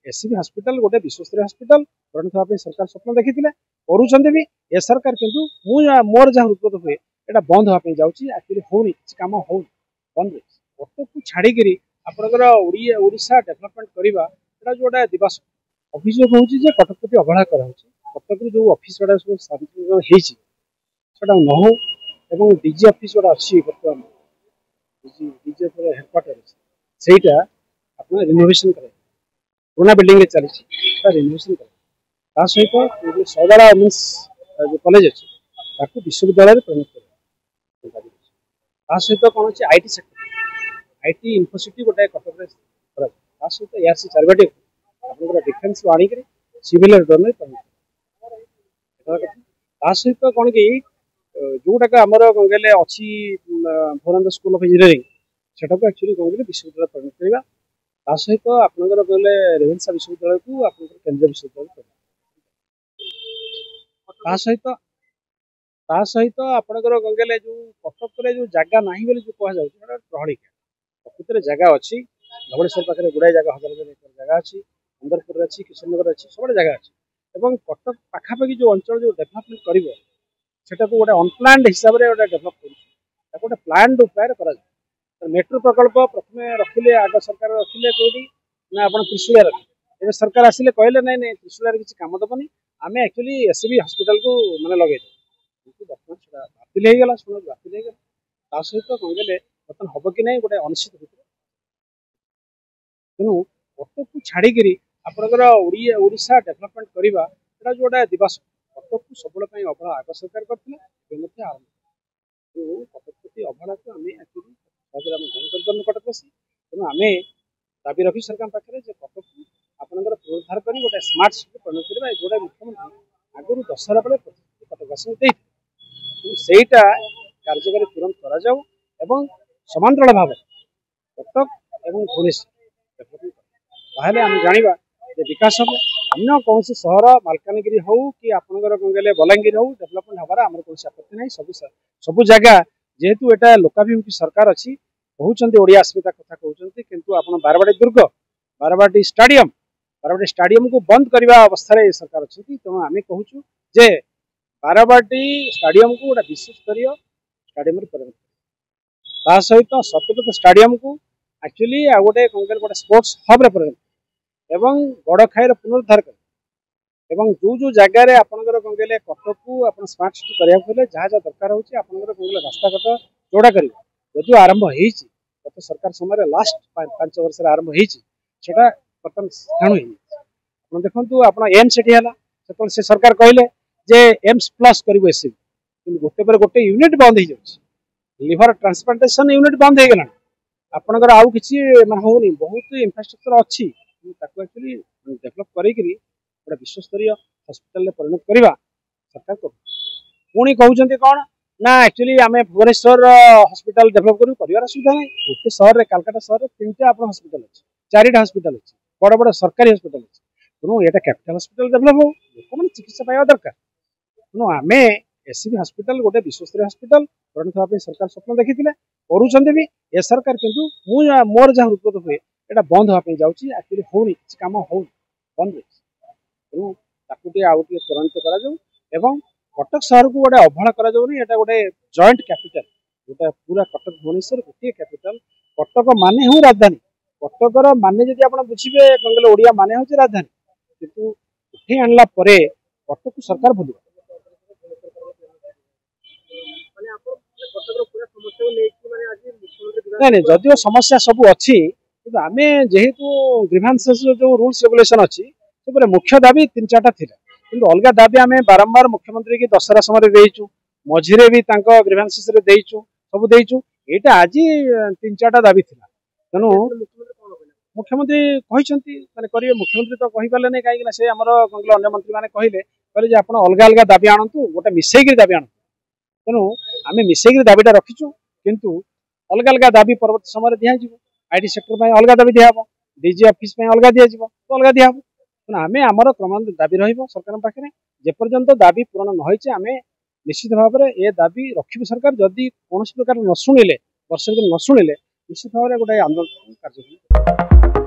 SCB hospital गोटे विश्वस्तरीय hospital परिणत होगा सरकार स्वप्न देखी करूँ भी ए सरकार किंतु मोर जहाँ हृदय हुए यहाँ बंद होगा जाऊँगी एक्चुअली होनी किसी कम हो बंद कटक को छाड़ी आपंकर ओडिशा डेभलपमेंट करवा यहाँ जो दिवस अभियोग होची कटक प्रति अवहेला कटक जो ऑफिस गुड़ा सब होटा न हो एवं डीजी ऑफिस गुड़ा अच्छी बर्तमान डीजी हेडक्वार्टर से रिनोवेशन कर पुराना बिल्डिंग में चली रिनोवेशन कर सहित सौदाड़ा वुमेन्स जो कॉलेज अच्छी विश्वविद्यालय परिणत कर सहित कौन अच्छे आईटी सेक्टर आईटी इन्फोसिटी गोटे कटक सहित यार से चारिपाटी आप डिफेन्स को आणिक सिविल रिटर्न सहित कौन कि जोटाक आमर कौन कहले अच्छी भोरांद स्कूल ऑफ इंजीनियरिंग सेटा को एक्चुअली कौन कहले विश्वविद्यालय परिणत करवा सहित आपंकर कहले रेवेन्सा विश्वविद्यालय को आप केन्द्रीय विश्वविद्यालय सहित आपंकर कौन कहले जो कटक जो जगह ना बोली जो कह प्रहलिका प्रकृत जगह अच्छी धवलेश्वर पाखे गुड़ाए जगह 1000 एकड़ जगह अच्छी अंदरपुर अच्छी किशननगर अच्छी सब जगह अच्छी एवं कटक पाखापाखि जो अंचल जो डेभलपमेंट कर गोटे अनप्लान्ड हिसाब से गोटे डेभलप कर गोटे प्लान्ड उपाय कर मेट्रो प्रकल्प प्रथम रखिले आग सरकार रखिले कौटी ना आप त्रिशूलिया रखिले सरकार आसिले कहले ना त्रिशूलिया किसी कम दबनी आम एक्चुअली एससीबी हॉस्पिटल को मैंने लगे बर्तमान बातिल होगा शुण बातिल होगा सहित कौन कहले बर्तमान हम कि गोटे अनिश्चित भितर तेणु कटक को छाड़ी आपंकर ओडिशा डेभलपमेंट करवा यहाँ जो दिवस कटक को सब अवहेला आग सरकार करते आरंभ कटक प्रति अवहेला को आम एक्चुअली ग्रहण कर कटकवासी तेणु आम दाबी रखी सरकार पाखे कटक को आपंकर पुनरुद्धार कर गोटे स्मार्ट सिटी परिणत करवा जोड़ा मुख्यमंत्री आगुरी दशहरा बेले कटकवासी देटा कार्यकारी तुरंत करा समांतराल भाव कटक एवं भुवनेश्वर ताहले आम जाना विकास हम अन्य कौन सहर मालकानगिरी हो कि आपंकर कौन कहले बलांगीर हो डेभलपमेंट हबार आम कौन आपत्ति ना सब जगह जेहेतु यहाँ लोकाभिमुखी सरकार अच्छी कहते ओडिया अस्मिता कथा कहते किंतु आप बारवाटी दुर्ग बारवाटी स्टाडियम को बंद करने अवस्था सरकार अच्छी तेणु आम कहूँ जे बारवाटी स्टाडियम को गोटे विश्वस्तरीय स्टाडियम परिणत सहित सत्यव्रत स्टाडियम को एक्चुअली आ गोटे कौन कहले गोटे स्पोर्ट्स हब परिणत एवं गड़ खाई पुनरुद्धार कर जो जो जगार आपंकर कौन कहले कटक को आप स्मार्ट सिटी करने जहाँ जहाँ दरकार होती कौन कहले रास्ताघाट चौड़ा कर जो आरंभ गत सरकार समय लास्ट 5 वर्ष आरंभ होता बर्तमान स्थाणु हो देखो आप एम्स है से सरकार कहले जे एम्स प्लस कर गोटे पर गोटे यूनिट बंद हो लिवर ट्रांसप्लांटेशन यूनिट बंद हो गला आपंकर आउ कि होनी बहुत इंफ्रास्ट्रक्चर अच्छी एक्चुअली डेभलप करी गोटे विश्वस्तरीय हॉस्पिटल परिणत करवा सरकार कर पुणी कहते कौन ना एक्चुअली आम भुवनेश्वर हॉस्पिटल डेभलप कर सुविधा ना गोटे सहर में कालकाटा सहर में 3टा आप हॉस्पिटल अच्छी 4टा हॉस्पिटल अच्छी बड़ बड़ सरकारी हॉस्पिटल अच्छी तेणु यहाँ कैपिटल हॉस्पिटल डेभलप हो लोक मैंने चिकित्सा पाइबा दरकार तेणु आम एससीबी हॉस्पिटल गोटे विश्वस्तरीय हॉस्पिटल परिणत होगा सरकार स्वप्न देखी करूँ भी ए सरकार किंतु मोर जहाँ हृदय हुए यहाँ बंद होगा जाऊँगी एक्चुअली होनी किसी कम हो बंद तेणु ताकू त्वरान्वित कर कटक सहर को गोटे अवहेला कर गोटे जॉइंट कैपिटल गोटे पूरा कटक भुवनेश्वर गोटे कैपिटल कटक माने हूँ राजधानी कटकर माने जब आप बुझे कौन कहले ओडिया माने हूँ राजधानी किंतु उठे आणला कटक को सरकार भूल नहीं जदिव समस्या सब अच्छी कि आम जेहेतु ग्रीवांसेस जो रूल्स रेगुलेशन अच्छी से मुख्य दाबी 3-4टा थिला किंतु अलग दाबी आम बारंबार मुख्यमंत्री की दशहरा समय देचु मझीरे भी ग्रीवांसेस देचु सब देचु यहाँ आज 3-4टा दाबी थिला तेणु मुख्यमंत्री कहते करेंगे मुख्यमंत्री तो कही पारे नहीं कहीं से आमर कौन अन्य मंत्री मैंने कहले आप अलग अलग दाबी आणतु गोटे मिसेक दाबी आणतु तेणु आम मिसेक दाबीटा रखीचु किंतु अलग अलग दाबी परवर्त समय दिज्व आईटी सेक्टर अलग दाबी दिहब डीजी ऑफिस अलग दिज्व तो अलग दिहब तेणु आम आमर क्रमान्वित दाबी सरकार पाखे जेपर्यंत दाबी पूरण न आम निश्चित भाव में ये दाबी रखी सरकार जदि कौन प्रकार न शुणिले वर्ष न शुणिले निश्चित भाव में गोटे आंदोलन कार्यक्रम